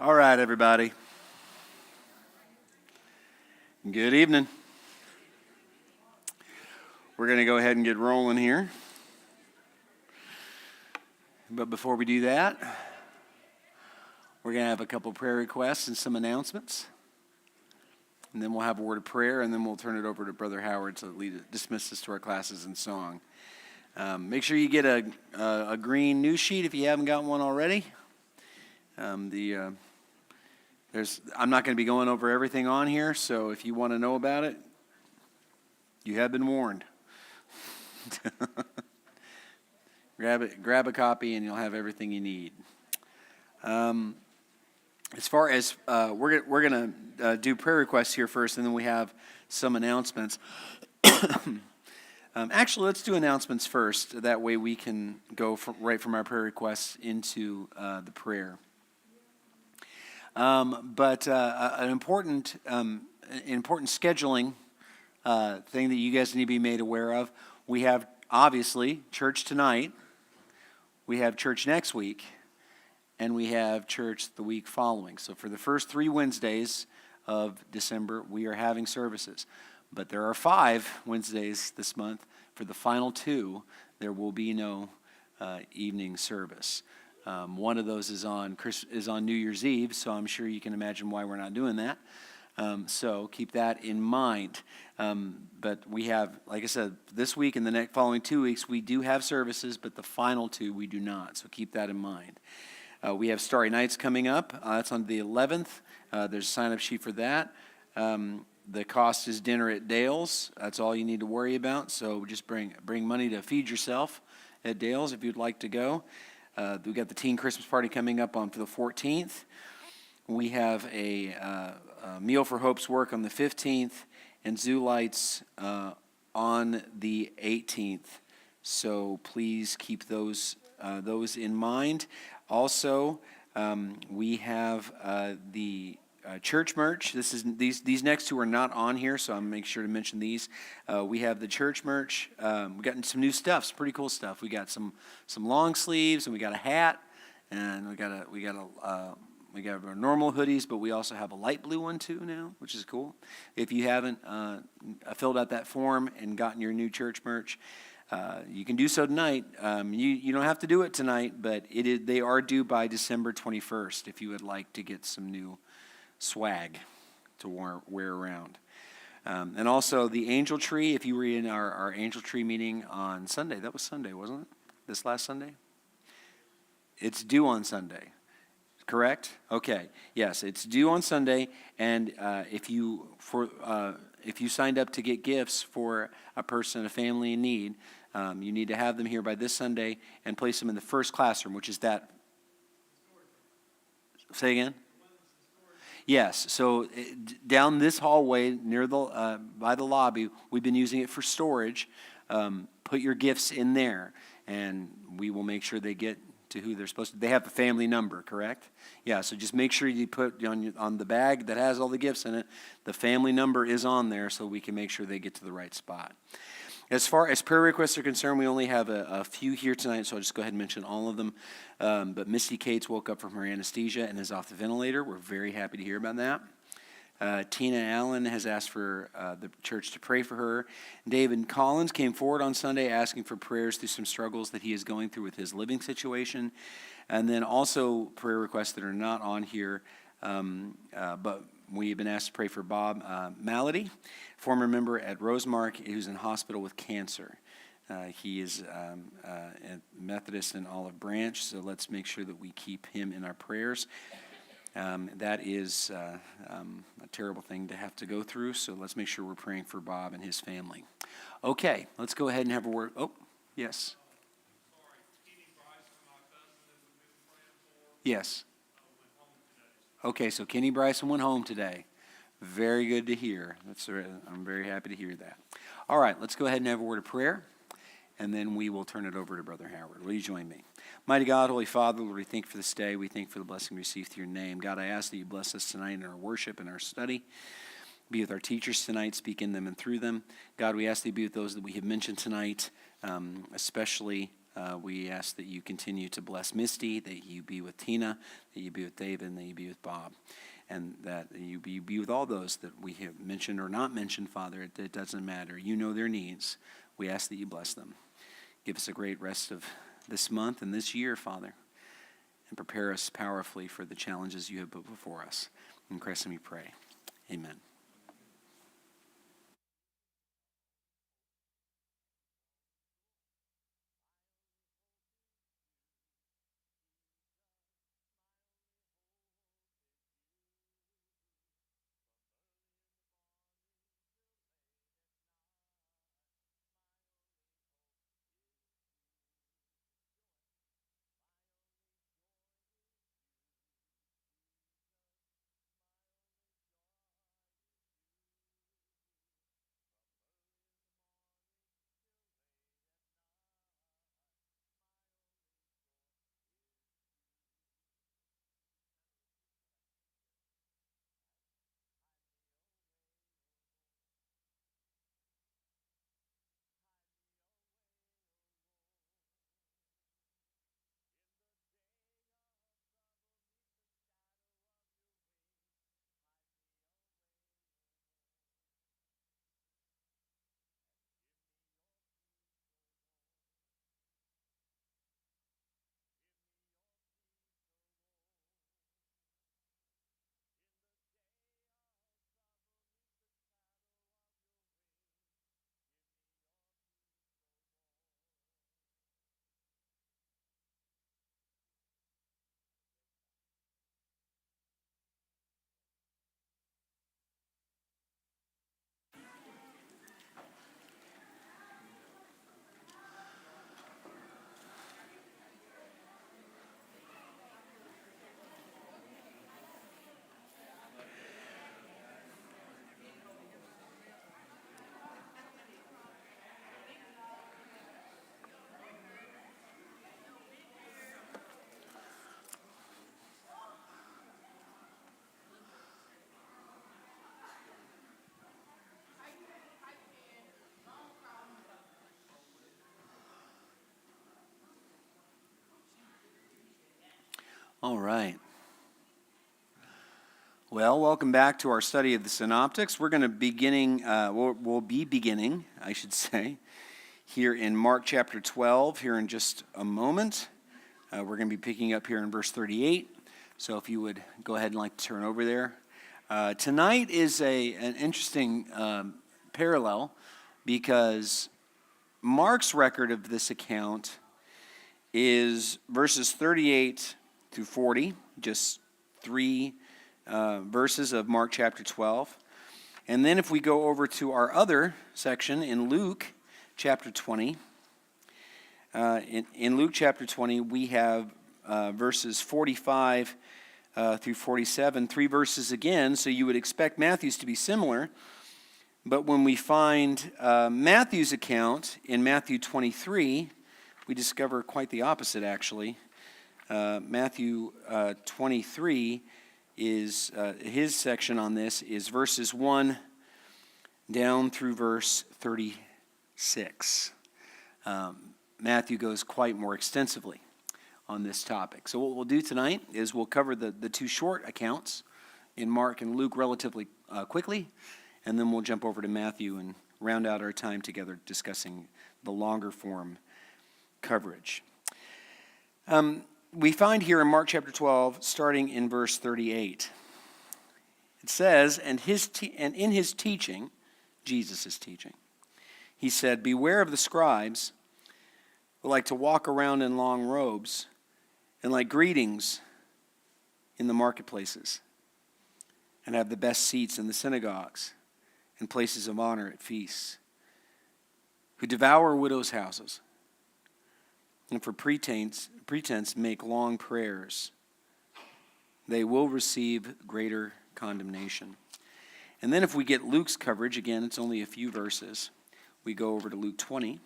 All right, everybody. Good evening. We're going to go ahead and get rolling here. But before we do that, we're going to have a couple prayer requests and some announcements. And then we'll have a word of prayer, and then we'll turn it over to Brother Howard to dismiss us to our classes in song. Make sure you get a green news sheet if you haven't got one already. I'm not going to be going over everything on here, so if you want to know about it, you have been warned. Grab a copy, and you'll have everything you need. As far as we're going to do prayer requests here first, and then we have some announcements. Actually, let's do announcements first. That way, we can go right from our prayer requests into the prayer. But an important scheduling thing that you guys need to be made aware of. We have, obviously, church tonight. We have church next week. And we have church the week following. So for the first 3 Wednesdays of December, we are having services. But there are 5 Wednesdays this month. For the final 2, there will be no evening service. One of those is on New Year's Eve, so I'm sure you can imagine why we're not doing that. So keep that in mind. But we have, like I said, this week and the following 2 weeks, we do have services, but the final 2 we do not. So keep that in mind. We have Starry Nights coming up. That's on the 11th. There's a sign-up sheet for that. The cost is dinner at Dale's. That's all you need to worry about. So just bring money to feed yourself at Dale's if you'd like to go. We got the teen Christmas party coming up for the 14th. We have a Meal for Hope's work on the 15th, and Zoo Lights on the 18th. So please keep those in mind. Also, we have the church merch. These next 2 are not on here, so I'll make sure to mention these. We have the church merch. We've gotten some new stuff, some pretty cool stuff. We got some long sleeves, and we got a hat, and we got our normal hoodies, but we also have a light blue one too now, which is cool. If you haven't filled out that form and gotten your new church merch, you can do so tonight. You don't have to do it tonight, but they are due by December 21st if you would like to get some new swag to wear around. And also the angel tree, if you were in our angel tree meeting on Sunday, that was Sunday, wasn't it? This last Sunday? It's due on Sunday, correct? Okay, yes, it's due on Sunday, and if you signed up to get gifts for a person, a family in need, you need to have them here by this Sunday and place them in the first classroom, which is that. Say again? Yes, so down this hallway near by the lobby, we've been using it for storage. Put your gifts in there, and we will make sure they get to who they're supposed to. They have a family number, correct? Yeah, so just make sure you put on the bag that has all the gifts in it, the family number is on there so we can make sure they get to the right spot. As far as prayer requests are concerned, we only have a few here tonight, so I'll just go ahead and mention all of them. But Cates woke up from her anesthesia and is off the ventilator. We're very happy to hear about that. Tina Allen has asked for the church to pray for her. David Collins came forward on Sunday asking for prayers through some struggles that he is going through with his living situation. And then also prayer requests that are not on here, but we've been asked to pray for Bob Malady, former member at Rosemark, who's in hospital with cancer. He is a Methodist in Olive Branch, so let's make sure that we keep him in our prayers. That is a terrible thing to have to go through, so let's make sure we're praying for Bob and his family. Okay, let's go ahead and have a word. Oh, yes. Yes. Okay, so Kenny Bryson went home today. Very good to hear. I'm very happy to hear that. All right, let's go ahead and have a word of prayer, and then we will turn it over to Brother Howard. Will you join me? Mighty God, Holy Father, Lord, we thank you for this day. We thank you for the blessing we received through your name. God, I ask that you bless us tonight in our worship and our study. Be with our teachers tonight, speak in them and through them. God, we ask that you be with those that we have mentioned tonight, especially We ask that you continue to bless Misty, that you be with Tina, that you be with David, and that you be with Bob, and that you be with all those that we have mentioned or not mentioned, Father. It doesn't matter. You know their needs. We ask that you bless them. Give us a great rest of this month and this year, Father, and prepare us powerfully for the challenges you have put before us. In Christ's name we pray. Amen. All right. Well, welcome back to our study of the Synoptics. We're going to we'll be beginning, I should say, here in Mark chapter 12 here in just a moment. We're going to be picking up here in verse 38. So if you would go ahead and like to turn over there. Tonight is an interesting parallel because Mark's record of this account is verses 38 through 40, just three verses of Mark chapter 12. And then if we go over to our other section in Luke chapter 20, in Luke chapter 20, we have verses 45 through 47, three verses again, so you would expect Matthew's to be similar. But when we find Matthew's account in Matthew 23, we discover quite the opposite, actually. Matthew 23 is, his section on this is verses 1 down through verse 36. Matthew goes quite more extensively on this topic. So what we'll do tonight is we'll cover the two short accounts in Mark and Luke relatively quickly, and then we'll jump over to Matthew and round out our time together discussing the longer form coverage. We find here in Mark chapter 12, starting in verse 38, it says, and in his teaching, Jesus is teaching, he said, "Beware of the scribes who like to walk around in long robes and like greetings in the marketplaces and have the best seats in the synagogues and places of honor at feasts, who devour widows' houses and for pretense make long prayers. They will receive greater condemnation." And then if we get Luke's coverage, again, it's only a few verses. We go over to Luke 20.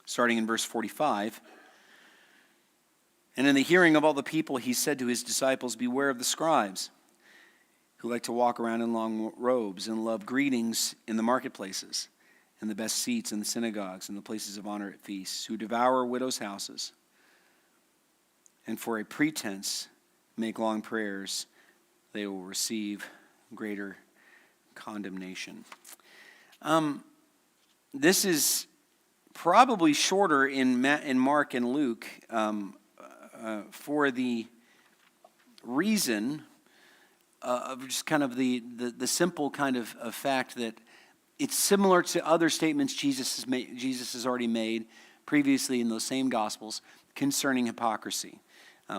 Starting in verse 45. "And in the hearing of all the people, he said to his disciples, 'Beware of the scribes, who like to walk around in long robes and love greetings in the marketplaces and the best seats in the synagogues and the places of honor at feasts, who devour widows' houses and for a pretense make long prayers, they will receive greater condemnation. This is probably shorter in Mark and Luke for the reason of just kind of the simple kind of fact that it's similar to other statements Jesus has already made previously in those same Gospels concerning hypocrisy.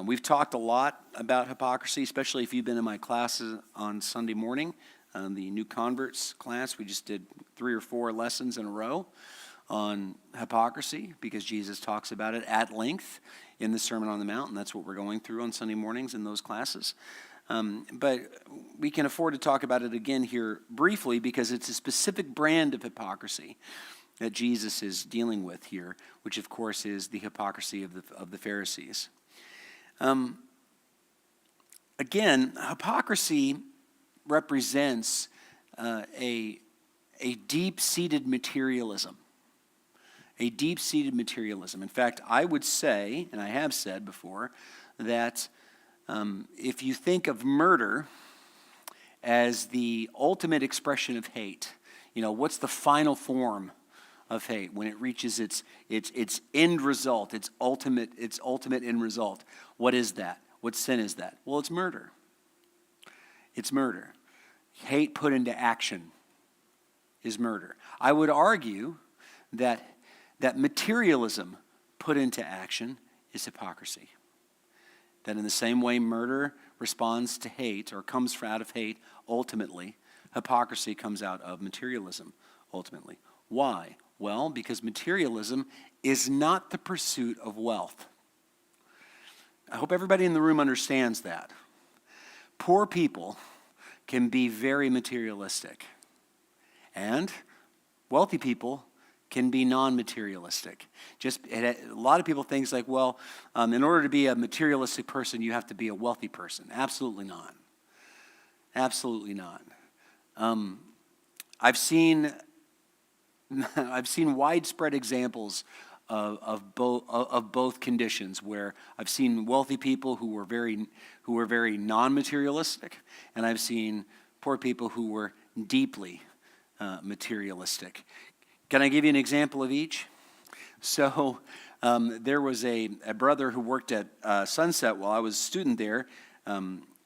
We've talked a lot about hypocrisy, especially if you've been in my classes on Sunday morning, the new converts class. We just did 3 or 4 lessons in a row on hypocrisy because Jesus talks about it at length in the Sermon on the Mount, and that's what we're going through on Sunday mornings in those classes. But we can afford to talk about it again here briefly because it's a specific brand of hypocrisy that Jesus is dealing with here, which of course is the hypocrisy of the Pharisees. Again, hypocrisy represents a deep-seated materialism. A deep-seated materialism. In fact, I would say, and I have said before, that if you think of murder as the ultimate expression of hate, what's the final form of hate when it reaches its end result, its ultimate end result? What is that? What sin is that? Well, it's murder. It's murder. Hate put into action is murder. I would argue that materialism put into action is hypocrisy. That in the same way murder responds to hate or comes out of hate ultimately, hypocrisy comes out of materialism ultimately. Why? Well, because materialism is not the pursuit of wealth. I hope everybody in the room understands that. Poor people can be very materialistic, and wealthy people can be non-materialistic. A lot of people think like, well, in order to be a materialistic person, you have to be a wealthy person. Absolutely not. Absolutely not. I've seen widespread examples of both conditions, where I've seen wealthy people who were very non-materialistic, and I've seen poor people who were deeply materialistic. Can I give you an example of each? So there was a brother who worked at Sunset while I was a student there.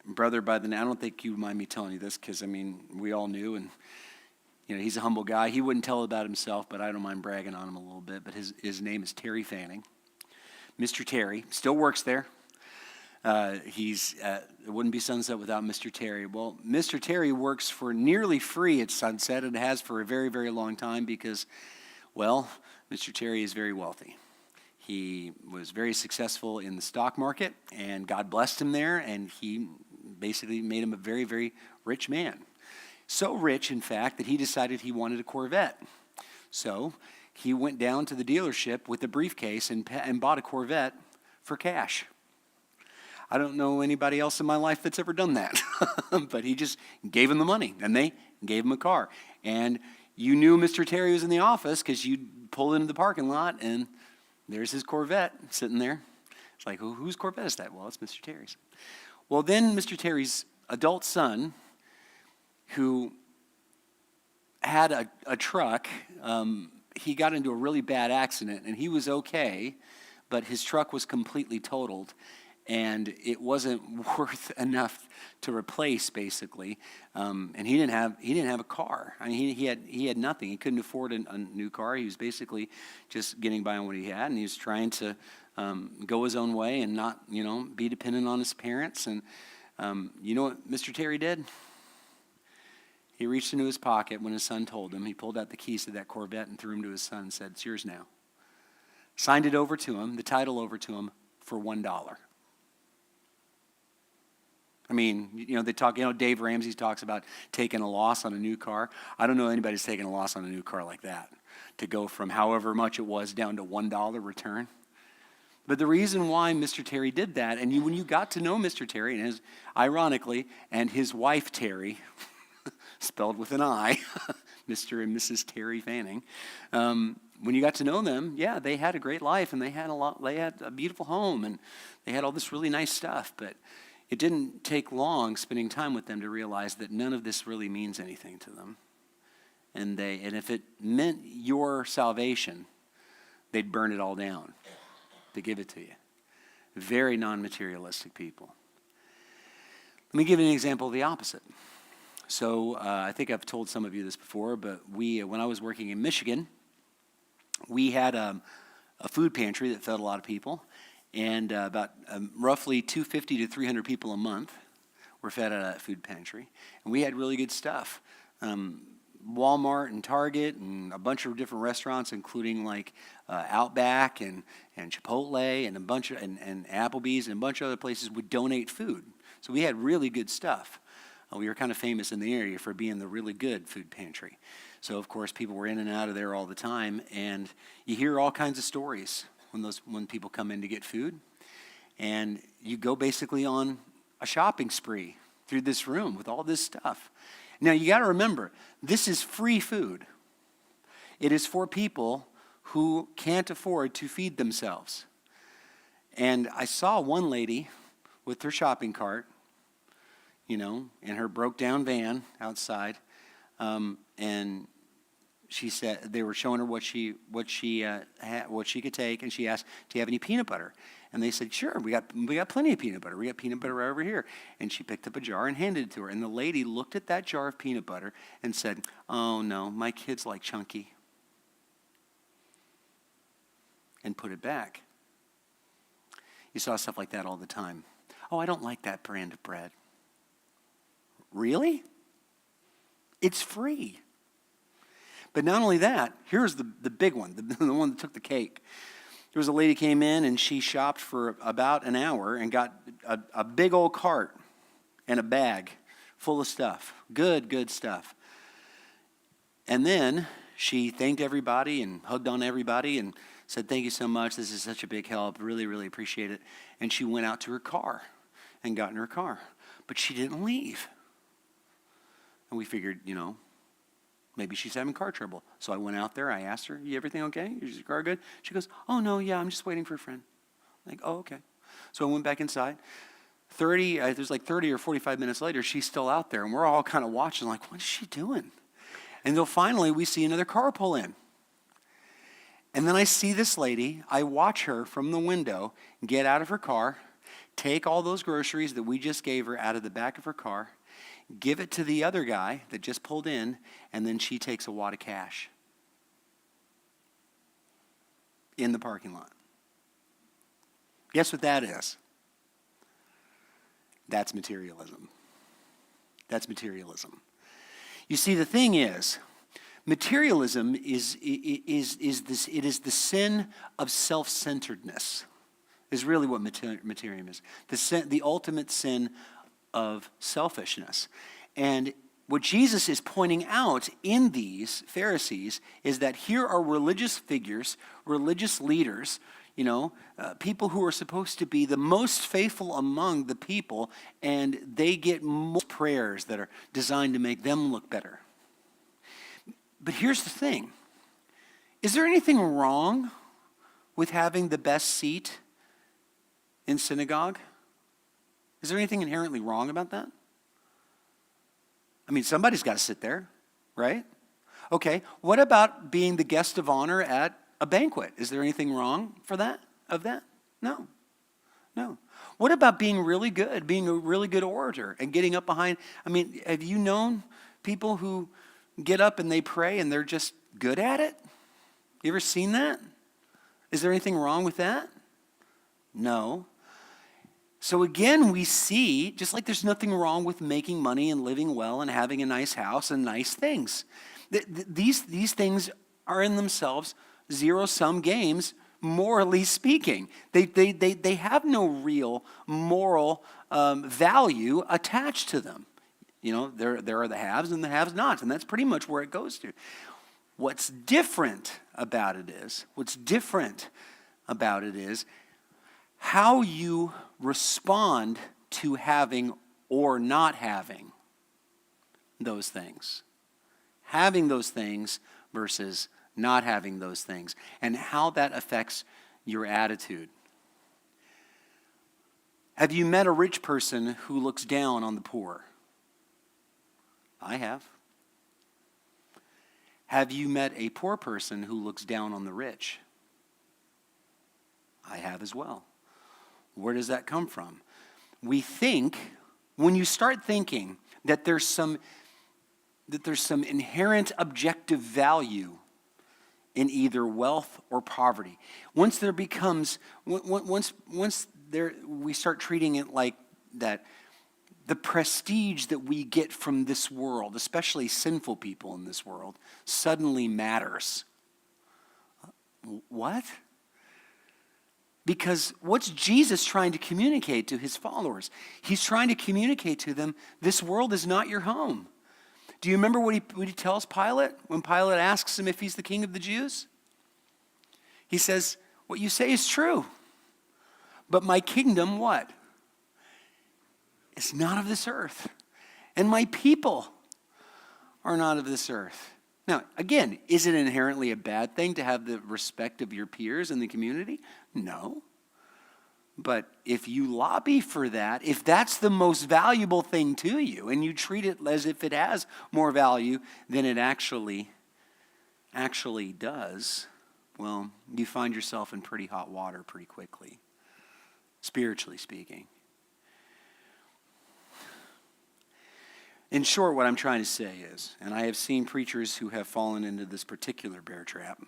Brother by the name, I don't think you mind me telling you this because, we all knew, and he's a humble guy. He wouldn't tell about himself, but I don't mind bragging on him a little bit. But his name is Terry Fanning. Mr. Terry still works there. It wouldn't be Sunset without Mr. Terry. Well, Mr. Terry works for nearly free at Sunset and has for a very, very long time because, well, Mr. Terry is very wealthy. He was very successful in the stock market, and God blessed him there, and he basically made him a very, very rich man. So rich, in fact, that he decided he wanted a Corvette. So he went down to the dealership with a briefcase and bought a Corvette for cash. I don't know anybody else in my life that's ever done that. But he just gave him the money, and they gave him a car. And you knew Mr. Terry was in the office because you'd pull into the parking lot, and there's his Corvette sitting there. It's like, whose Corvette is that? Well, it's Mr. Terry's. Well, then Mr. Terry's adult son, who had a truck, he got into a really bad accident, and he was okay, but his truck was completely totaled. And it wasn't worth enough to replace, basically. And he didn't have a car. He had nothing. He couldn't afford a new car. He was basically just getting by on what he had, and he was trying to go his own way and not, be dependent on his parents. And you know what Mr. Terry did? He reached into his pocket when his son told him. He pulled out the keys to that Corvette and threw them to his son and said, "It's yours now." Signed it over to him, the title over to him, for $1. They talk, Dave Ramsey talks about taking a loss on a new car. I don't know anybody's taking a loss on a new car like that, to go from however much it was down to $1 return. But the reason why Mr. Terry did that, and when you got to know Mr. Terry, and ironically, and his wife Terry, spelled with an I, Mr. and Mrs. Terry Fanning, when you got to know them, yeah, they had a great life, and they had a beautiful home, and they had all this really nice stuff. But it didn't take long spending time with them to realize that none of this really means anything to them. And if it meant your salvation, they'd burn it all down to give it to you. Very non-materialistic people. Let me give you an example of the opposite. So I think I've told some of you this before, but when I was working in Michigan, we had a food pantry that fed a lot of people, and about roughly 250 to 300 people a month were fed at that food pantry. And we had really good stuff. Walmart and Target and a bunch of different restaurants, including like Outback and Chipotle and and Applebee's and a bunch of other places would donate food. So we had really good stuff. We were kind of famous in the area for being the really good food pantry. So of course people were in and out of there all the time, and you hear all kinds of stories when people come in to get food, and you go basically on a shopping spree through this room with all this stuff. Now, you got to remember, this is free food. It is for people who can't afford to feed themselves. And I saw one lady with her shopping cart, in her broke-down van outside, and she said they were showing her what she could take, and she asked, "Do you have any peanut butter?" And they said, "Sure, we got plenty of peanut butter. We got peanut butter right over here." And she picked up a jar and handed it to her. And the lady looked at that jar of peanut butter and said, "Oh no, my kids like chunky," and put it back. You saw stuff like that all the time. "Oh, I don't like that brand of bread." Really? It's free. But not only that, here's the big one, the one that took the cake. There was a lady came in, and she shopped for about an hour and got a big old cart and a bag full of stuff, good stuff. And then she thanked everybody and hugged on everybody and said, "Thank you so much. This is such a big help. Really, really appreciate it." And she went out to her car and got in her car. But she didn't leave. And we figured, maybe she's having car trouble. So I went out there. I asked her, "Everything okay? Is your car good?" She goes, "Oh, no, yeah, I'm just waiting for a friend." I'm like, "Oh, okay." So I went back inside. There's like 30 or 45 minutes later, she's still out there. And we're all kind of watching like, what is she doing? And then finally, we see another car pull in. And then I see this lady. I watch her from the window get out of her car, take all those groceries that we just gave her out of the back of her car, give it to the other guy that just pulled in, and then she takes a wad of cash in the parking lot. Guess what that is? That's materialism. That's materialism. You see, the thing is, materialism is the sin of self-centeredness. Is really what materialism is. The ultimate sin of selfishness. And what Jesus is pointing out in these Pharisees is that here are religious figures, religious leaders, people who are supposed to be the most faithful among the people, and they get more prayers that are designed to make them look better. But here's the thing. Is there anything wrong with having the best seat in synagogue? Is there anything inherently wrong about that? I mean, somebody's got to sit there, right? Okay, what about being the guest of honor at a banquet? Is there anything wrong of that? No. What about being really good, being a really good orator and getting up behind? I mean, have you known people who get up and they pray and they're just good at it? You ever seen that? Is there anything wrong with that? No. So again, we see, just like there's nothing wrong with making money and living well and having a nice house and nice things. These things are in themselves zero-sum games, morally speaking. They have no real moral value attached to them. There are the haves and the have-nots, and that's pretty much where it goes to. What's different about it is how you respond to having or not having those things. Having those things versus not having those things, and how that affects your attitude. Have you met a rich person who looks down on the poor? I have. Have you met a poor person who looks down on the rich? I have as well. Where does that come from? We think, when you start thinking that there's some inherent objective value in either wealth or poverty. Once we start treating it like that, the prestige that we get from this world, especially sinful people in this world, suddenly matters. What? Because what's Jesus trying to communicate to his followers? He's trying to communicate to them, this world is not your home. Do you remember what he tells Pilate when Pilate asks him if he's the king of the Jews? He says, what you say is true. But my kingdom, what? It's not of this earth. And my people are not of this earth. Now, again, is it inherently a bad thing to have the respect of your peers in the community? No. But if you lobby for that, if that's the most valuable thing to you, and you treat it as if it has more value than it actually does, well, you find yourself in pretty hot water pretty quickly, spiritually speaking. In short, what I'm trying to say is, and I have seen preachers who have fallen into this particular bear trap,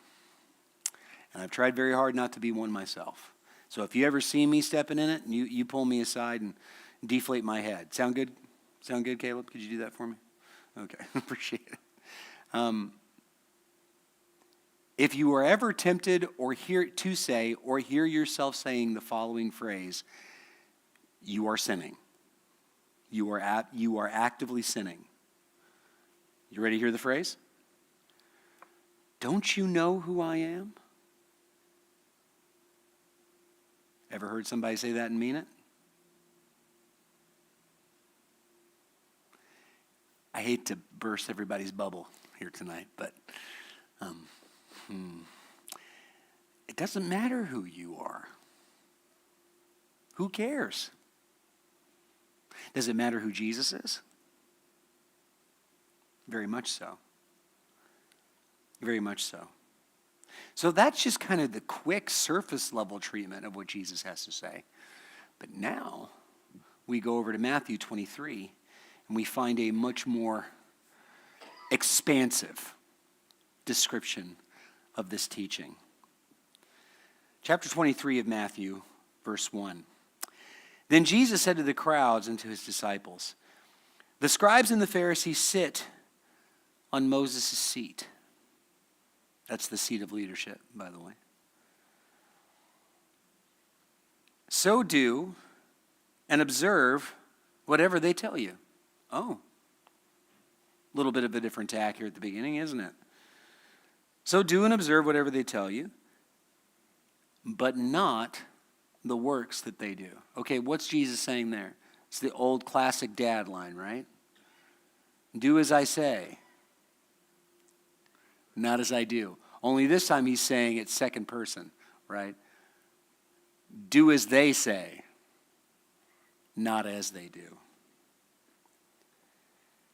and I've tried very hard not to be one myself. So if you ever see me stepping in it, you pull me aside and deflate my head. Sound good? Sound good, Caleb? Could you do that for me? Okay, appreciate it. If you are ever tempted or hear yourself saying the following phrase, you are sinning. You are actively sinning. You ready to hear the phrase? Don't you know who I am? Ever heard somebody say that and mean it? I hate to burst everybody's bubble here tonight, but it doesn't matter who you are. Who cares? Does it matter who Jesus is? Very much so. Very much so. So that's just kind of the quick surface level treatment of what Jesus has to say. But now we go over to Matthew 23 and we find a much more expansive description of this teaching. Chapter 23 of Matthew, verse 1. Then Jesus said to the crowds and to his disciples, the scribes and the Pharisees sit on Moses' seat. That's the seat of leadership, by the way. So do and observe whatever they tell you. Oh, a little bit of a different tack here at the beginning, isn't it? So do and observe whatever they tell you, but not the works that they do. Okay, what's Jesus saying there? It's the old classic dad line, right? Do as I say, not as I do. Only this time he's saying it second person, right? Do as they say, not as they do.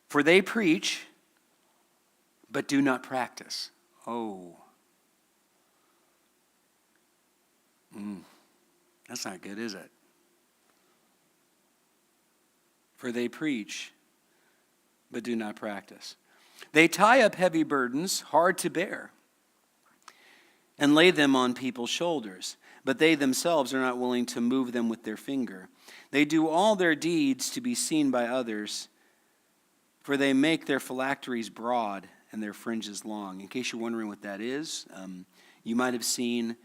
For they preach, but do not practice. Oh. That's not good, is it? For they preach, but do not practice. They tie up heavy burdens, hard to bear, and lay them on people's shoulders, but they themselves are not willing to move them with their finger. They do all their deeds to be seen by others, for they make their phylacteries broad and their fringes long. In case you're wondering what that is, you might have seen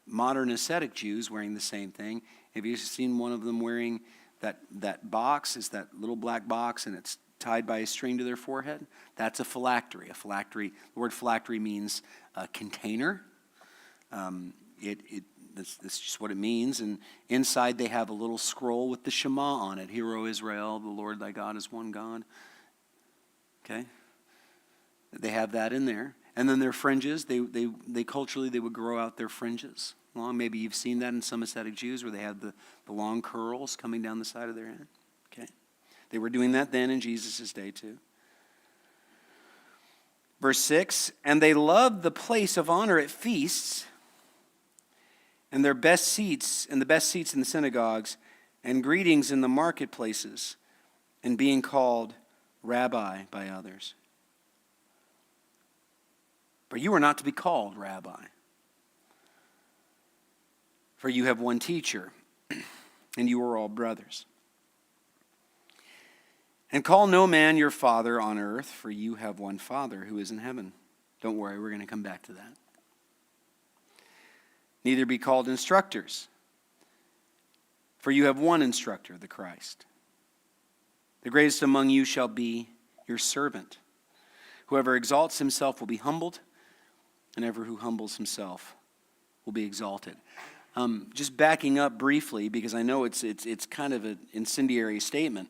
modern ascetic Jews wearing the same thing. Have you seen one of them wearing that box? It's that little black box, and it's tied by a string to their forehead? That's a phylactery. The word phylactery means a container. that's just what it means. And inside they have a little scroll with the Shema on it. Hear, O Israel, the Lord thy God is one God. Okay? They have that in there. And then their fringes, they culturally, they would grow out their fringes. Long, maybe you've seen that in some ascetic Jews where they have the long curls coming down the side of their head. Okay? They were doing that then in Jesus' day too. Verse 6, and they loved the place of honor at feasts, and their best seats, and the best seats in the synagogues, and greetings in the marketplaces, and being called rabbi by others. But you are not to be called rabbi, for you have one teacher, and you are all brothers. And call no man your father on earth, for you have one Father who is in heaven. Don't worry, we're going to come back to that. Neither be called instructors, for you have one instructor, the Christ. The greatest among you shall be your servant. Whoever exalts himself will be humbled, and ever who humbles himself will be exalted. Just backing up briefly, because I know it's kind of an incendiary statement.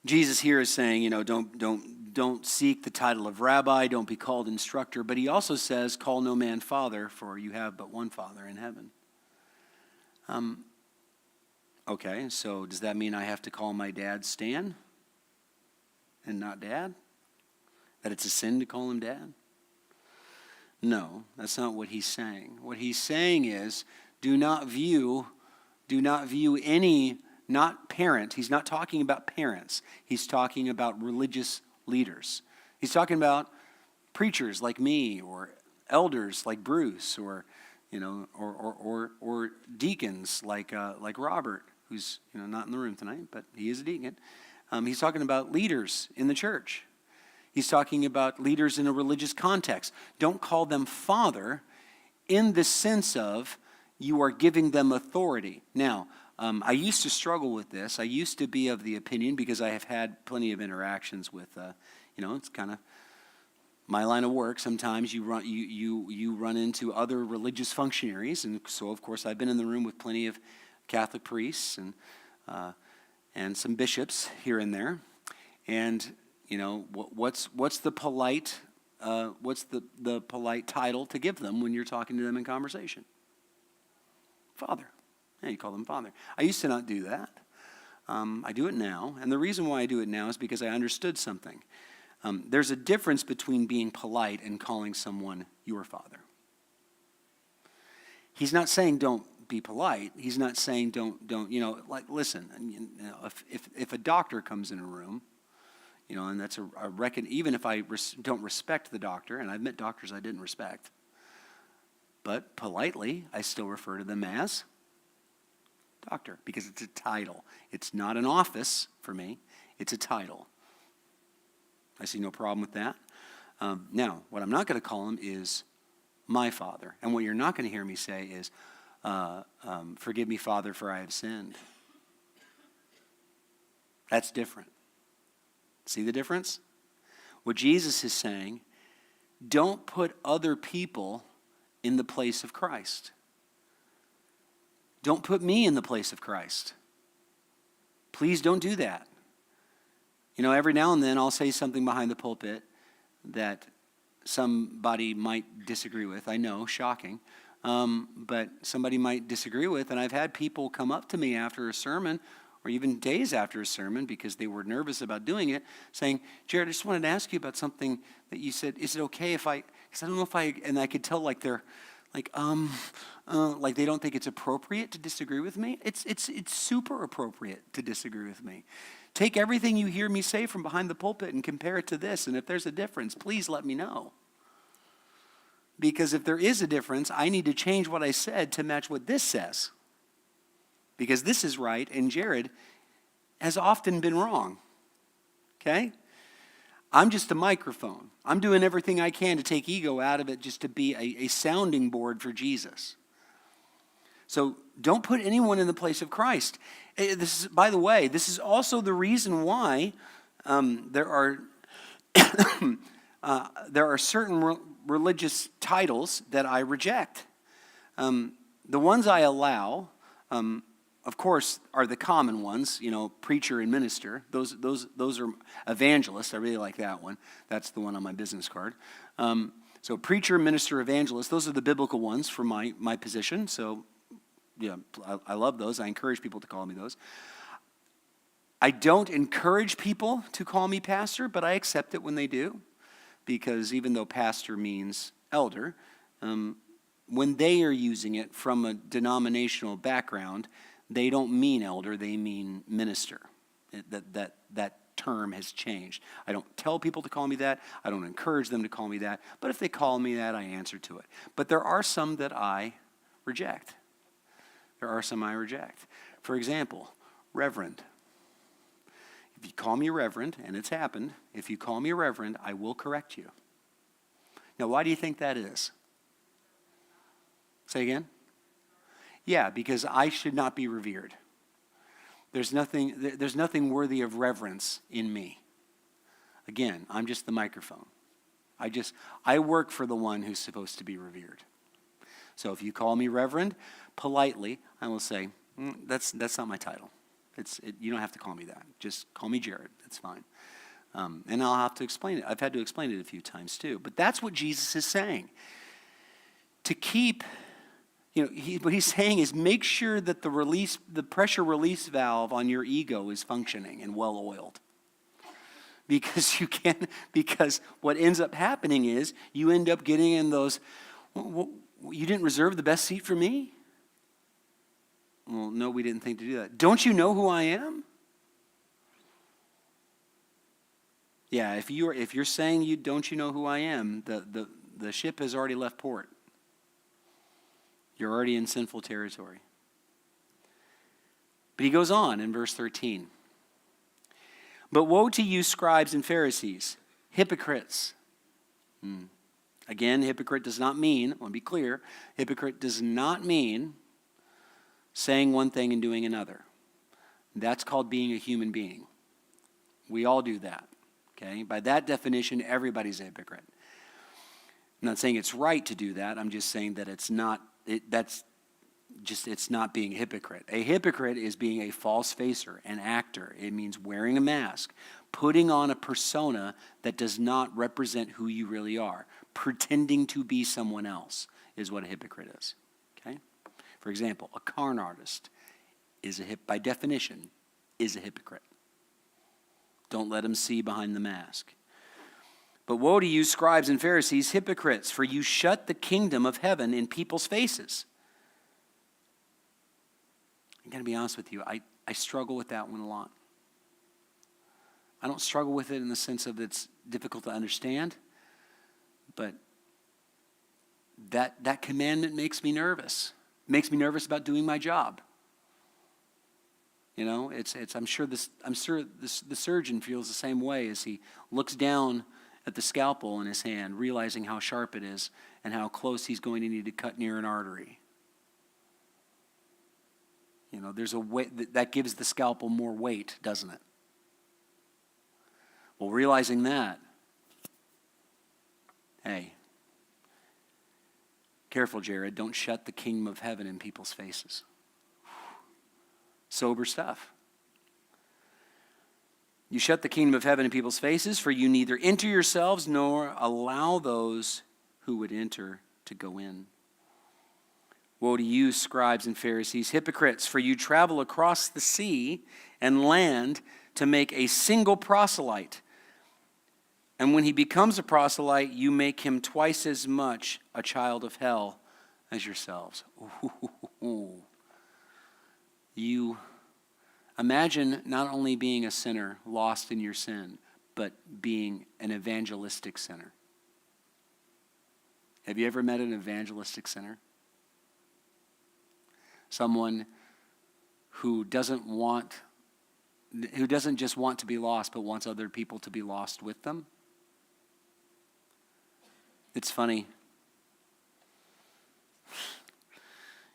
Jesus here is saying, don't seek the title of rabbi, don't be called instructor, but he also says, call no man father, for you have but one Father in heaven. Okay, so does that mean I have to call my dad Stan and not Dad? That it's a sin to call him Dad? No, that's not what he's saying. What he's saying is, do not view any, not parent. He's not talking about parents. He's talking about religious leaders. He's talking about preachers like me, or elders like Bruce, or deacons like Robert, who's not in the room tonight, but he is a deacon. He's talking about leaders in the church. He's talking about leaders in a religious context. Don't call them father in the sense of you are giving them authority. Now, I used to struggle with this. I used to be of the opinion, because I have had plenty of interactions with, it's kind of my line of work. Sometimes you run into other religious functionaries, and so of course I've been in the room with plenty of Catholic priests and some bishops here and there, and what's the polite the polite title to give them when you're talking to them in conversation? Father. Yeah, you call them Father. I used to not do that. I do it now, and the reason why I do it now is because I understood something. There's a difference between being polite and calling someone your father. He's not saying don't be polite. He's not saying don't listen. If a doctor comes in a room, and that's a reckon. Even if I don't respect the doctor, and I've met doctors I didn't respect, but politely I still refer to them as doctor, because it's a title. It's not an office for me. It's a title. I see no problem with that. Now, what I'm not going to call him is my Father. And what you're not going to hear me say is, forgive me, Father, for I have sinned. That's different. See the difference? What Jesus is saying, don't put other people in the place of Christ. Don't put me in the place of Christ. Please don't do that. Every now and then I'll say something behind the pulpit that somebody might disagree with. I know, shocking. But somebody might disagree with, and I've had people come up to me after a sermon, or even days after a sermon, because they were nervous about doing it, saying, Jarrod, I just wanted to ask you about something that you said. Is it okay if because I don't know if and I could tell they're like they don't think it's appropriate to disagree with me. It's super appropriate to disagree with me. Take everything you hear me say from behind the pulpit and compare it to this, and if there's a difference, please let me know. Because if there is a difference, I need to change what I said to match what this says. Because this is right, and Jarrod has often been wrong. Okay? I'm just a microphone. I'm doing everything I can to take ego out of it, just to be a sounding board for Jesus. So don't put anyone in the place of Christ. This is, by the way, this is also the reason why there are there are certain religious titles that I reject. The ones I allow, of course, are the common ones, preacher and minister. Those are evangelists. I really like that one. That's the one on my business card. So preacher, minister, evangelist, those are the biblical ones for my position. So, yeah, I love those. I encourage people to call me those. I don't encourage people to call me pastor, but I accept it when they do, because even though pastor means elder, when they are using it from a denominational background, they don't mean elder, they mean minister. That term has changed. I don't tell people to call me that. I don't encourage them to call me that. But if they call me that, I answer to it. But there are some that I reject. For example, reverend. If you call me reverend, and it's happened, if you call me a reverend, I will correct you. Now, why do you think that is? Say again? Yeah, because I should not be revered. There's nothing worthy of reverence in me. Again, I'm just the microphone. I work for the one who's supposed to be revered. So if you call me reverend, politely, I will say, that's not my title. You don't have to call me that. Just call me Jarrod. That's fine. And I'll have to explain it. I've had to explain it a few times too. But that's what Jesus is saying. To keep, what he's saying is make sure that the pressure release valve on your ego is functioning and well oiled. Because what ends up happening is you end up getting in those, you didn't reserve the best seat for me? Well, no, we didn't think to do that. Don't you know who I am? Yeah, if you're saying don't you know who I am, the ship has already left port. You're already in sinful territory. But he goes on in verse 13. But woe to you, scribes and Pharisees, hypocrites. Again, hypocrite does not mean, I want to be clear, hypocrite does not mean saying one thing and doing another. That's called being a human being. We all do that. Okay? By that definition, everybody's a hypocrite. I'm not saying it's right to do that. I'm just saying that it's not being a hypocrite. A hypocrite is being a false facer, an actor. It means wearing a mask, putting on a persona that does not represent who you really are. Pretending to be someone else is what a hypocrite is. Okay? For example, a con artist by definition, is a hypocrite. Don't let him see behind the mask. But woe to you, scribes and Pharisees, hypocrites, for you shut the kingdom of heaven in people's faces. I'm going to be honest with you, I struggle with that one a lot. I don't struggle with it in the sense of it's difficult to understand, but that commandment makes me nervous. It makes me nervous about doing my job. I'm sure the surgeon feels the same way as he looks down at the scalpel in his hand, realizing how sharp it is and how close he's going to need to cut near an artery. There's a way that gives the scalpel more weight, doesn't it? Well, realizing that, hey, careful, Jarrod, don't shut the kingdom of heaven in people's faces. Sober stuff. You shut the kingdom of heaven in people's faces, for you neither enter yourselves nor allow those who would enter to go in. Woe to you, scribes and Pharisees, hypocrites, for you travel across the sea and land to make a single proselyte. And when he becomes a proselyte, you make him twice as much a child of hell as yourselves. Ooh. You imagine not only being a sinner lost in your sin, but being an evangelistic sinner. Have you ever met an evangelistic sinner? Someone who doesn't just want to be lost, but wants other people to be lost with them. It's funny.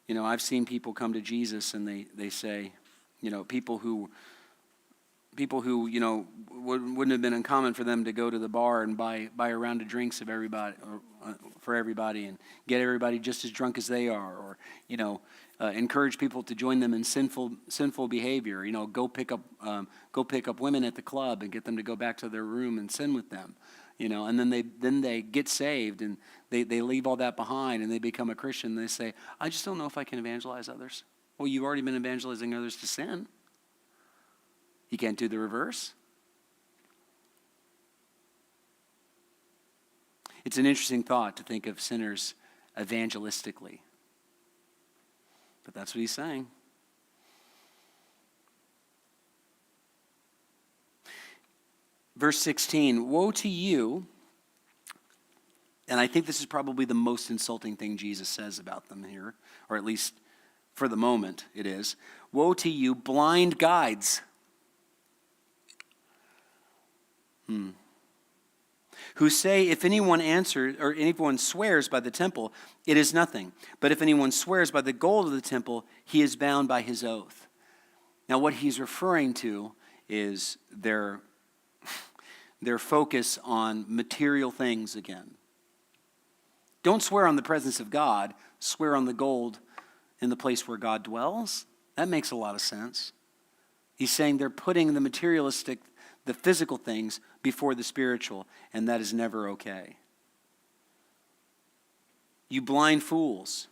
I've seen people come to Jesus and they say, people who people who, wouldn't have been uncommon for them to go to the bar and buy a round of drinks of everybody, for everybody, and get everybody just as drunk as they are, or encourage people to join them in sinful behavior. Go pick up women at the club and get them to go back to their room and sin with them. And then they get saved and they leave all that behind and they become a Christian. And they say, I just don't know if I can evangelize others. Well, you've already been evangelizing others to sin. You can't do the reverse. It's an interesting thought to think of sinners evangelistically. But that's what he's saying. Verse 16, woe to you, and I think this is probably the most insulting thing Jesus says about them here, or at least for the moment it is. Woe to you, blind guides, who say, if anyone answers, or anyone swears by the temple, it is nothing. But if anyone swears by the gold of the temple, he is bound by his oath. Now what he's referring to is their focus on material things again. Don't swear on the presence of God, swear on the gold in the place where God dwells. That makes a lot of sense. He's saying they're putting the materialistic, the physical things before the spiritual, and that is never okay. You blind fools,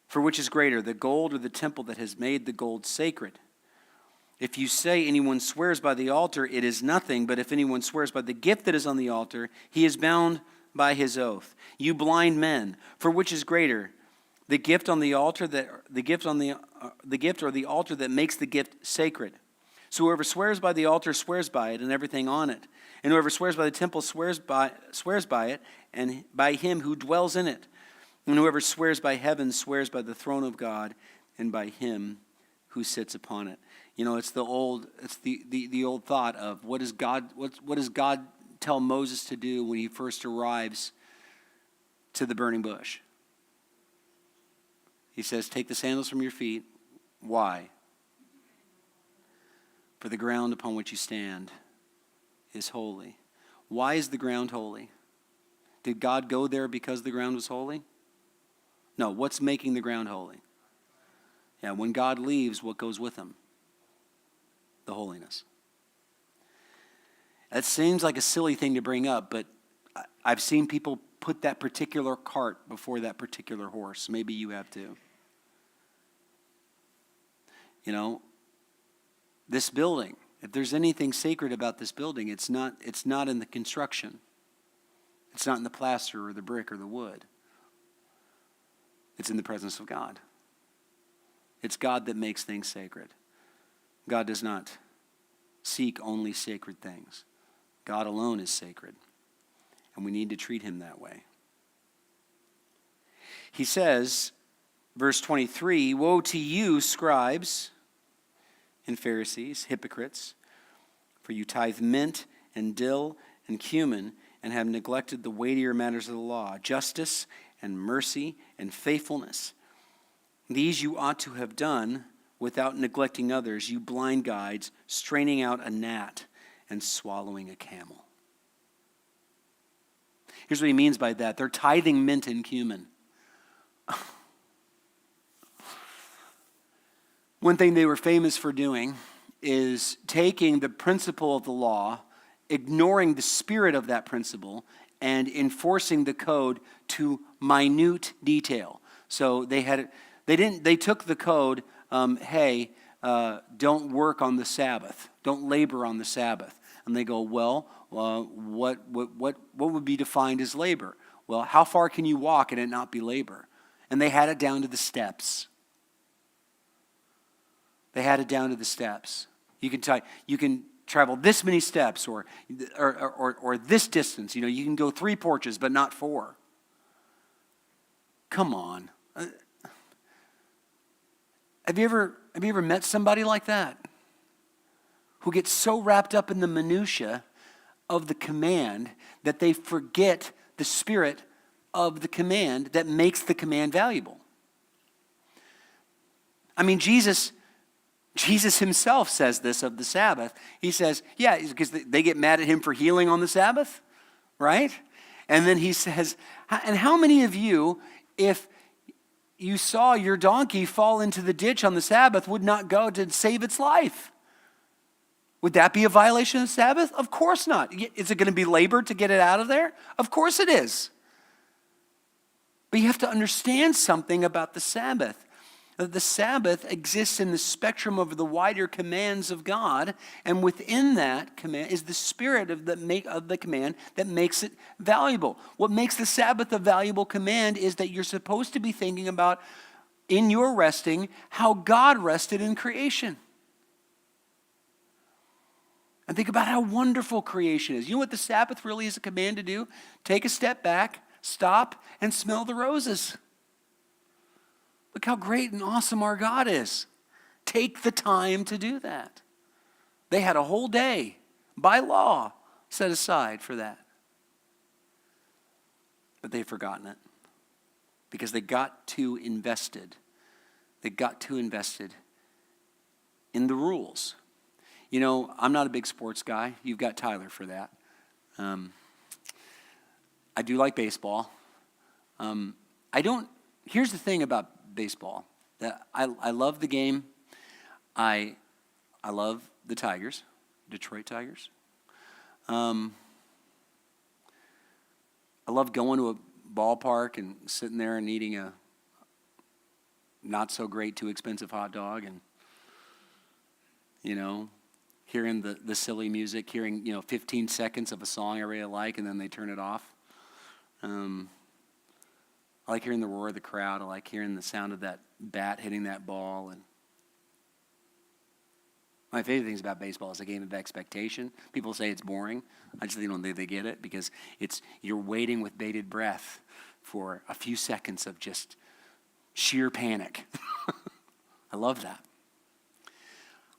for which is greater, the gold or the temple that has made the gold sacred? If you say anyone swears by the altar, it is nothing. But if anyone swears by the gift that is on the altar, he is bound by his oath. You blind men, for which is greater, the gift on the altar the gift or the altar that makes the gift sacred? So whoever swears by the altar swears by it and everything on it. And whoever swears by the temple swears by it and by him who dwells in it. And whoever swears by heaven swears by the throne of God and by him who sits upon it. It's the old thought of what does God tell Moses to do when he first arrives to the burning bush? He says, take the sandals from your feet. Why? For the ground upon which you stand is holy. Why is the ground holy? Did God go there because the ground was holy? No, what's making the ground holy? Yeah, when God leaves, what goes with him? The holiness. That seems like a silly thing to bring up, but I've seen people put that particular cart before that particular horse. Maybe you have too. This building, if there's anything sacred about this building, it's not in the construction. It's not in the plaster or the brick or the wood. It's in the presence of God. It's God that makes things sacred. God does not seek only sacred things. God alone is sacred, and we need to treat him that way. He says, verse 23, woe to you, scribes and Pharisees, hypocrites, for you tithe mint and dill and cumin and have neglected the weightier matters of the law, justice and mercy and faithfulness. These you ought to have done without neglecting others, you blind guides, straining out a gnat and swallowing a camel. Here's what he means by that. They're tithing mint and cumin. One thing they were famous for doing is taking the principle of the law, ignoring the spirit of that principle, and enforcing the code to minute detail. So they took the code, don't work on the Sabbath, don't labor on the Sabbath. And they go, well, what would be defined as labor? Well, how far can you walk and it not be labor? And they had it down to the steps. They had it down to the steps. You can travel this many steps or this distance. You can go 3 porches, but not 4. Come on. Have you ever met somebody like that? Who gets so wrapped up in the minutia of the command that they forget the spirit of the command that makes the command valuable. I mean, Jesus Jesus himself says this of the Sabbath. He says, yeah, because they get mad at him for healing on the Sabbath, right? And then he says, and how many of you, if you saw your donkey fall into the ditch on the Sabbath, would not go to save its life? Would that be a violation of the Sabbath? Of course not. Is it going to be labor to get it out of there? Of course it is. But you have to understand something about the Sabbath. The Sabbath exists in the spectrum of the wider commands of God, and within that command is the spirit of the command that makes it valuable. What makes the Sabbath a valuable command is that you're supposed to be thinking about, in your resting, how God rested in creation. And think about how wonderful creation is. You know what the Sabbath really is a command to do? Take a step back, stop, and smell the roses. Look how great and awesome our God is. Take the time to do that. They had a whole day, by law, set aside for that. But they've forgotten it because they got too invested. They got too invested in the rules. You know, I'm not a big sports guy. You've got Tyler for that. I do like baseball. Here's the thing about baseball. That I love the game. I love the Tigers, Detroit Tigers. I love going to a ballpark and sitting there and eating a not so great, too expensive hot dog, and hearing the silly music, hearing 15 seconds of a song I really like, and then they turn it off. I like hearing the roar of the crowd. I like hearing the sound of that bat hitting that ball. And my favorite things about baseball is a game of expectation. People say it's boring. I just don't think they get it because you're waiting with bated breath for a few seconds of just sheer panic. I love that.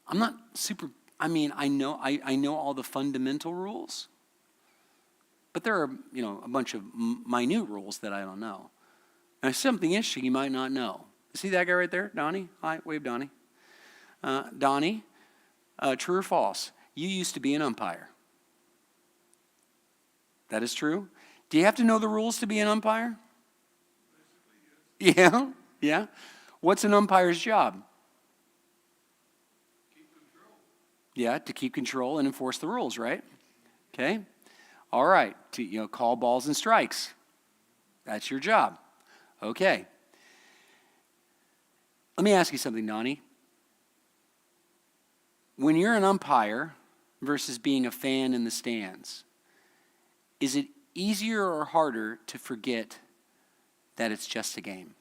I'm not super. I know all the fundamental rules, but there are a bunch of minute rules that I don't know. Now, something interesting you might not know. See that guy right there, Donnie? Hi, wave Donnie. Donnie, true or false? You used to be an umpire. That is true. Do you have to know the rules to be an umpire? Yeah. What's an umpire's job? Keep control. Yeah, to keep control and enforce the rules, right? Okay. All right. To call balls and strikes. That's your job. Okay. Let me ask you something, Donnie. When you're an umpire versus being a fan in the stands, is it easier or harder to forget that it's just a game?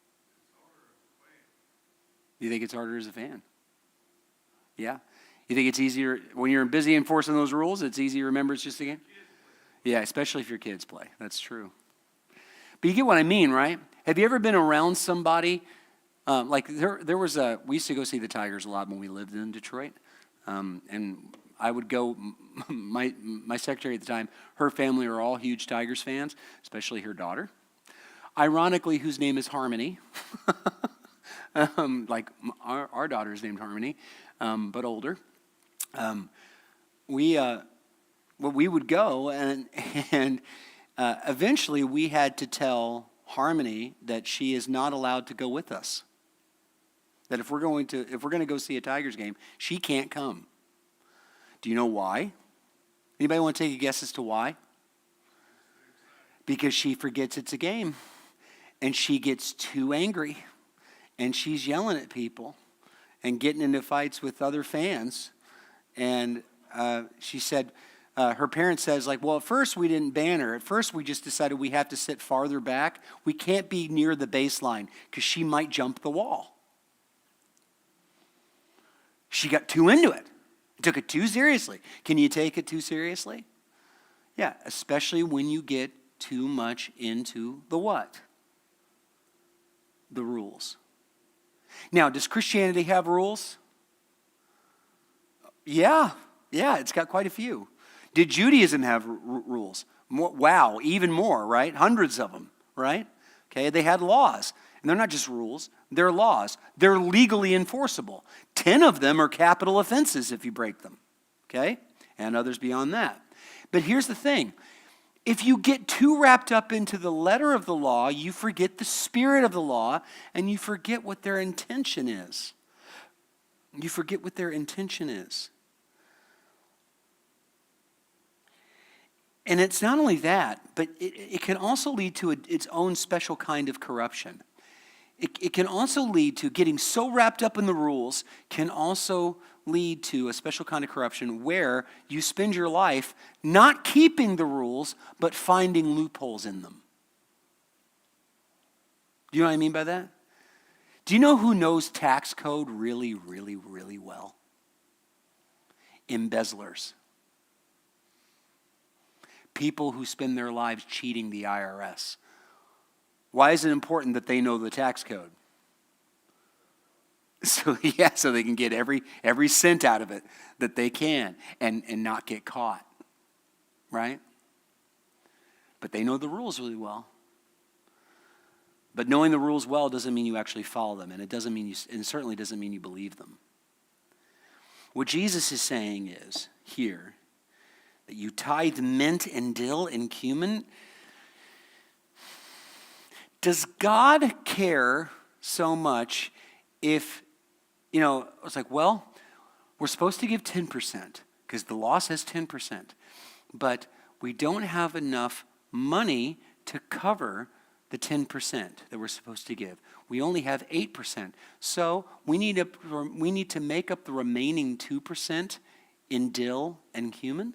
It's harder as a fan. You think it's harder as a fan? Yeah? You think it's easier when you're busy enforcing those rules, it's easy to remember it's just a game? Yeah, especially if your kids play. That's true. But you get what I mean, right? Have you ever been around somebody, there was we used to go see the Tigers a lot when we lived in Detroit. And I would go, my secretary at the time, her family are all huge Tigers fans, especially her daughter. Ironically, whose name is Harmony. Our daughter is named Harmony, but older. We would go, and eventually we had to tell Harmony that she is not allowed to go with us. That if we're going to go see a Tigers game, she can't come. Do you know why? Anybody want to take a guess as to why? Because she forgets it's a game, and she gets too angry, and she's yelling at people, and getting into fights with other fans, and she said. Her parent says, well, at first we didn't ban her. At first we just decided we have to sit farther back. We can't be near the baseline because she might jump the wall. She got too into it. Took it too seriously. Can you take it too seriously? Yeah, especially when you get too much into the what? The rules. Now, does Christianity have rules? Yeah, it's got quite a few. Did Judaism have rules? More, wow, even more, right? Hundreds of them, right? Okay, they had laws. And they're not just rules, they're laws. They're legally enforceable. 10 of them are capital offenses if you break them, okay? And others beyond that. But here's the thing. If you get too wrapped up into the letter of the law, you forget the spirit of the law, and you forget what their intention is. You forget what their intention is. And it's not only that, but it can also lead to its own special kind of corruption. It can also lead to getting so wrapped up in the rules, can also lead to a special kind of corruption where you spend your life not keeping the rules, but finding loopholes in them. Do you know what I mean by that? Do you know who knows tax code really, really, really well? Embezzlers. People who spend their lives cheating the IRS. Why is it important that they know the tax code? So they can get every cent out of it that they can and not get caught. Right? But they know the rules really well. But knowing the rules well doesn't mean you actually follow them, and it certainly doesn't mean you believe them. What Jesus is saying is here that you tithe mint and dill and cumin. Does God care so much if, it's like, well, we're supposed to give 10% because the law says 10%, but we don't have enough money to cover the 10% that we're supposed to give. We only have 8%. So we need to make up the remaining 2% in dill and cumin?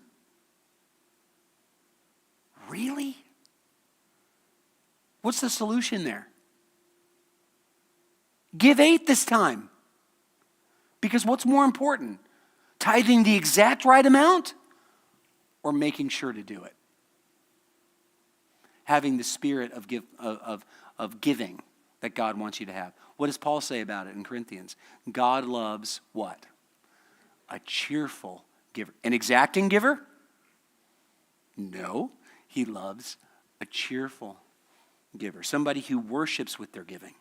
Really? What's the solution there? Give 8 this time. Because what's more important? Tithing the exact right amount or making sure to do it? Having the spirit of giving that God wants you to have. What does Paul say about it in Corinthians? God loves what? A cheerful giver. An exacting giver? No. He loves a cheerful giver. Somebody who worships with their giving.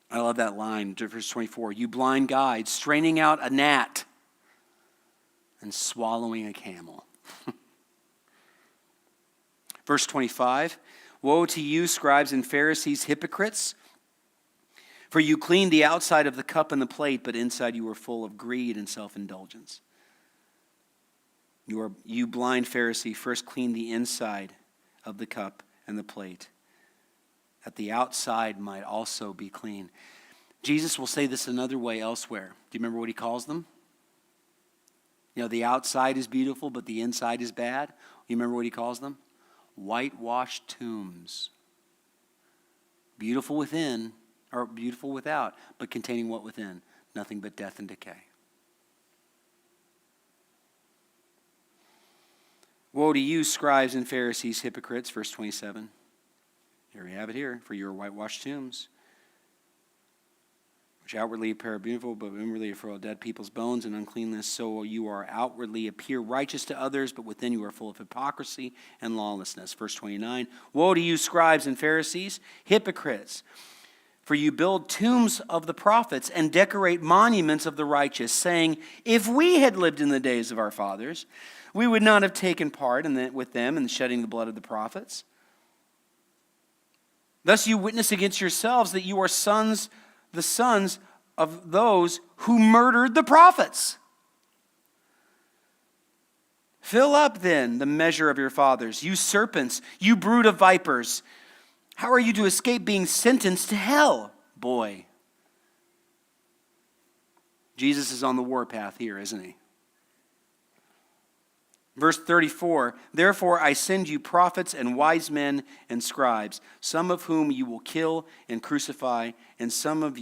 I love that line, verse 24. You blind guides, straining out a gnat and swallowing a camel. Verse 25. Woe to you, scribes and Pharisees, hypocrites! For you clean the outside of the cup and the plate, but inside you are full of greed and self-indulgence. You blind Pharisee, first clean the inside of the cup and the plate, that the outside might also be clean. Jesus will say this another way elsewhere. Do you remember what he calls them? The outside is beautiful, but the inside is bad. You remember what he calls them? Whitewashed tombs. Beautiful within, or beautiful without, but containing what within? Nothing but death and decay. Woe to you, scribes and Pharisees, hypocrites, verse 27. Here we have it here. For you are whitewashed tombs, which outwardly appear beautiful, but inwardly are full of dead people's bones and uncleanness. So you are outwardly appear righteous to others, but within you are full of hypocrisy and lawlessness. Verse 29. Woe to you, scribes and Pharisees, hypocrites! For you build tombs of the prophets and decorate monuments of the righteous, saying, if we had lived in the days of our fathers, we would not have taken part with them in shedding the blood of the prophets. Thus you witness against yourselves that you are the sons of those who murdered the prophets. Fill up then the measure of your fathers, you serpents, you brood of vipers. How are you to escape being sentenced to hell? Boy. Jesus is on the warpath here, isn't he? Verse 34, therefore I send you prophets and wise men and scribes, some of whom you will kill and crucify, and some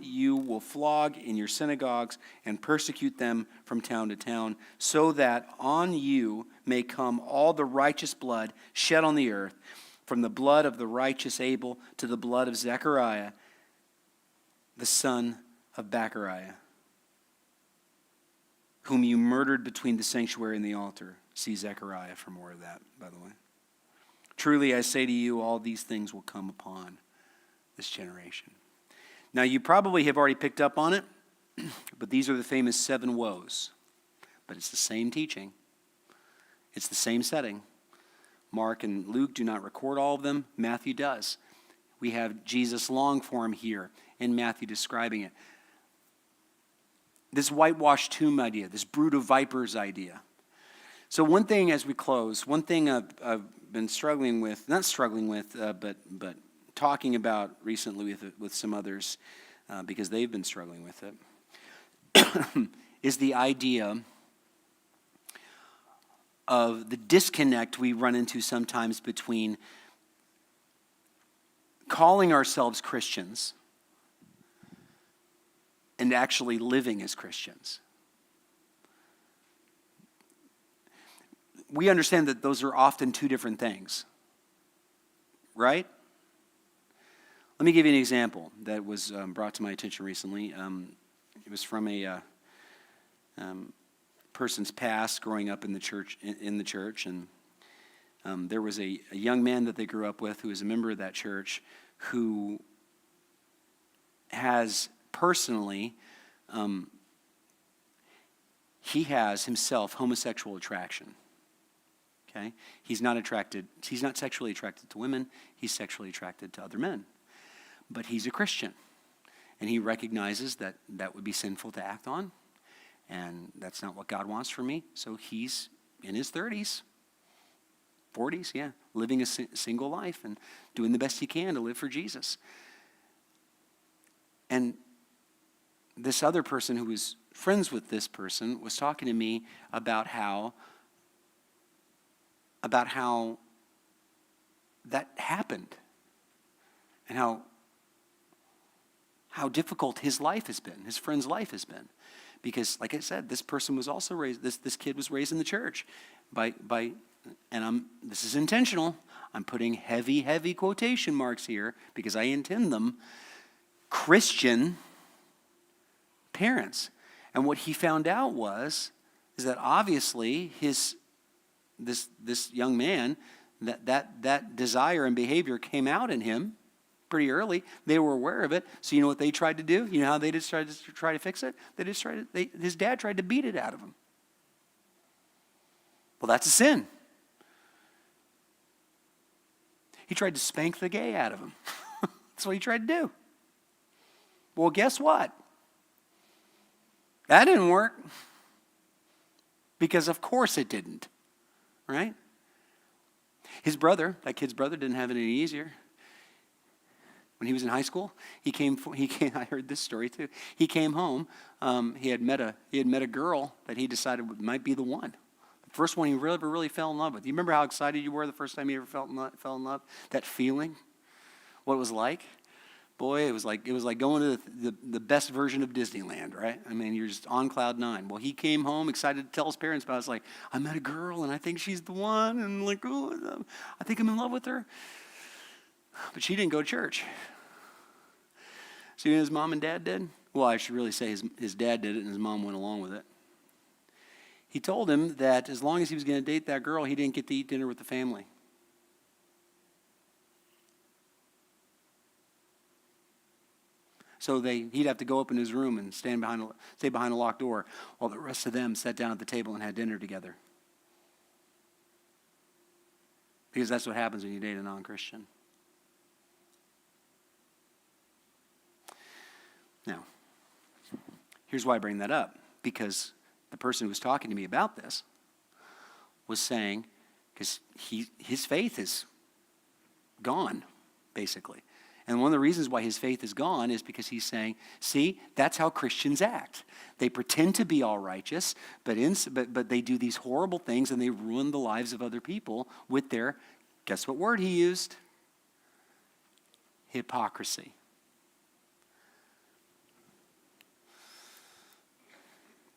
you will flog in your synagogues and persecute them from town to town, so that on you may come all the righteous blood shed on the earth, from the blood of the righteous Abel to the blood of Zechariah, the son of Bachariah, whom you murdered between the sanctuary and the altar. See Zechariah for more of that, by the way. Truly I say to you, all these things will come upon this generation. Now, you probably have already picked up on it, but these are the famous 7 woes. But it's the same teaching. It's the same setting. Mark and Luke do not record all of them. Matthew does. We have Jesus' long form here in Matthew describing it. This whitewashed tomb idea, this brood of vipers idea. So one thing as we close, one thing I've been struggling with, not struggling with, but talking about recently with some others, because they've been struggling with it, is the idea of the disconnect we run into sometimes between calling ourselves Christians and actually living as Christians. We understand that those are often 2 different things, right? Let me give you an example that was brought to my attention recently. It was from a person's past growing up in the church, and there was a young man that they grew up with who was a member of that church who has personally, he has himself homosexual attraction. Okay? He's not sexually attracted to women, he's sexually attracted to other men. But he's a Christian, and he recognizes that that would be sinful to act on, and that's not what God wants for me. So he's in his 30s, 40s, living a single life and doing the best he can to live for Jesus. And this other person who was friends with this person was talking to me about how that happened and how difficult his life has been, his friend's life has been. Because, like I said, this person was also raised, this kid was raised in the church this is intentional. I'm putting heavy quotation marks here because I intend them. Christian parents. And what he found out is that obviously this young man, that desire and behavior came out in him pretty early. They were aware of it. So you know what they tried to do? You know how they just tried to fix it? His dad tried to beat it out of him. Well, that's a sin. He tried to spank the gay out of him. That's what he tried to do. Well, guess what? That didn't work. Because of course it didn't. Right? His brother, that kid's brother, didn't have it any easier. When he was in high school, he came. I heard this story too. He came home. He had met a girl that he decided might be the one. The first one he really fell in love with. You remember how excited you were the first time you ever fell in love? That feeling, what it was like. Boy, it was like going to the best version of Disneyland, right? I mean, you're just on cloud 9. Well, he came home excited to tell his parents about it. It's like, I met a girl and I think she's the one, and like, oh, I think I'm in love with her. But she didn't go to church. So you know what his mom and dad did? Well, I should really say his dad did it and his mom went along with it. He told him that as long as he was going to date that girl, he didn't get to eat dinner with the family. So he'd have to go up in his room and stay behind a locked door while the rest of them sat down at the table and had dinner together. Because that's what happens when you date a non-Christian. Now, here's why I bring that up. Because the person who was talking to me about this was saying, because his faith is gone, basically. And one of the reasons why his faith is gone is because he's saying, see, that's how Christians act. They pretend to be all righteous, but they do these horrible things and they ruin the lives of other people with their, guess what word he used? Hypocrisy.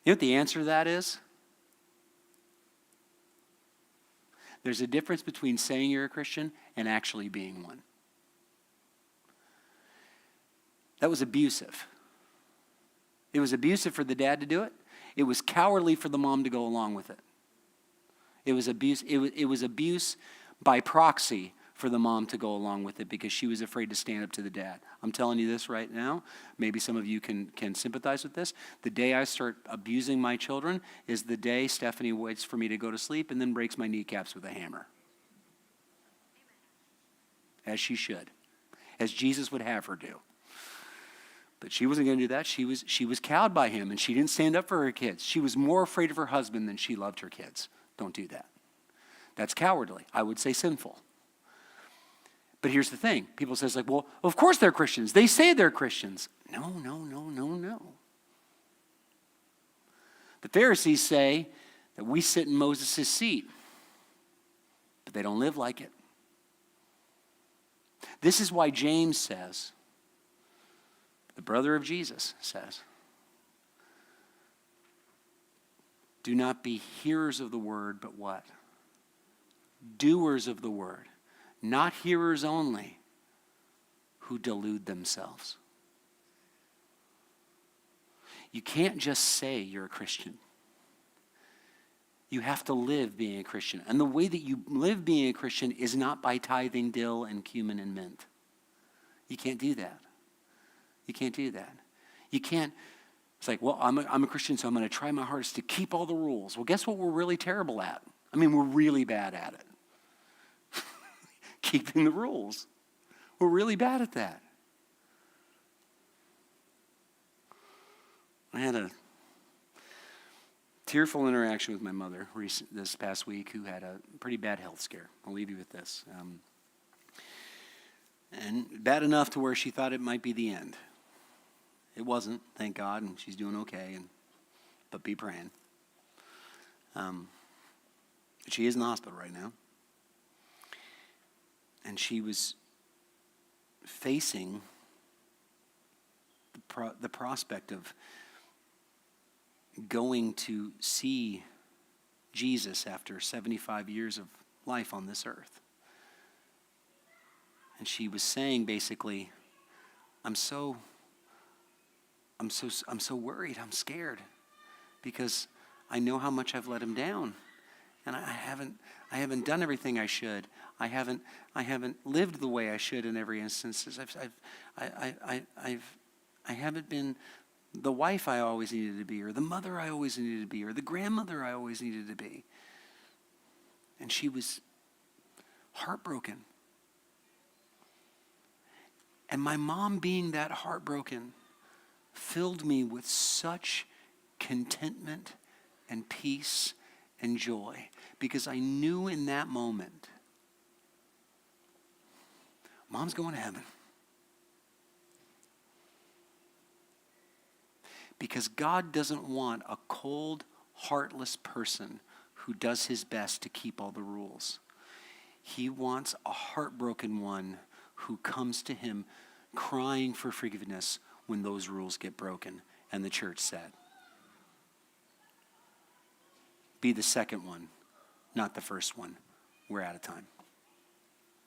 You know what the answer to that is? There's a difference between saying you're a Christian and actually being one. That was abusive. It was abusive for the dad to do it. It was cowardly for the mom to go along with it. It was abuse. It was abuse by proxy for the mom to go along with it because she was afraid to stand up to the dad. I'm telling you this right now. Maybe some of you can sympathize with this. The day I start abusing my children is the day Stephanie waits for me to go to sleep and then breaks my kneecaps with a hammer. As she should. As Jesus would have her do. But she wasn't going to do that. She was cowed by him, and she didn't stand up for her kids. She was more afraid of her husband than she loved her kids. Don't do that. That's cowardly. I would say sinful. But here's the thing. People says like, well, of course they're Christians. They say they're Christians. No. The Pharisees say that we sit in Moses' seat, but they don't live like it. This is why James says, the brother of Jesus says, do not be hearers of the word, but what? Doers of the word. Not hearers only, who delude themselves. You can't just say you're a Christian. You have to live being a Christian. And the way that you live being a Christian is not by tithing dill and cumin and mint. You can't do that. You can't do that. You can't, it's like, well, I'm a Christian, so I'm going to try my hardest to keep all the rules. Well, guess what we're really terrible at? I mean, we're really bad at it. Keeping the rules. We're really bad at that. I had a tearful interaction with my mother this past week who had a pretty bad health scare. I'll leave you with this. And bad enough to where she thought it might be the end. It wasn't, thank God, and she's doing okay, but be praying. She is in the hospital right now. And she was facing the prospect of going to see Jesus after 75 years of life on this earth. And she was saying basically, I'm so worried, I'm scared because I know how much I've let him down. And I haven't done everything I should. I haven't lived the way I should in every instance. I haven't been the wife I always needed to be, or the mother I always needed to be, or the grandmother I always needed to be. And she was heartbroken. And my mom being that heartbroken filled me with such contentment and peace and joy, because I knew in that moment, Mom's going to heaven. Because God doesn't want a cold, heartless person who does his best to keep all the rules. He wants a heartbroken one who comes to him crying for forgiveness when those rules get broken. And the church said, be the second one, not the first one. We're out of time.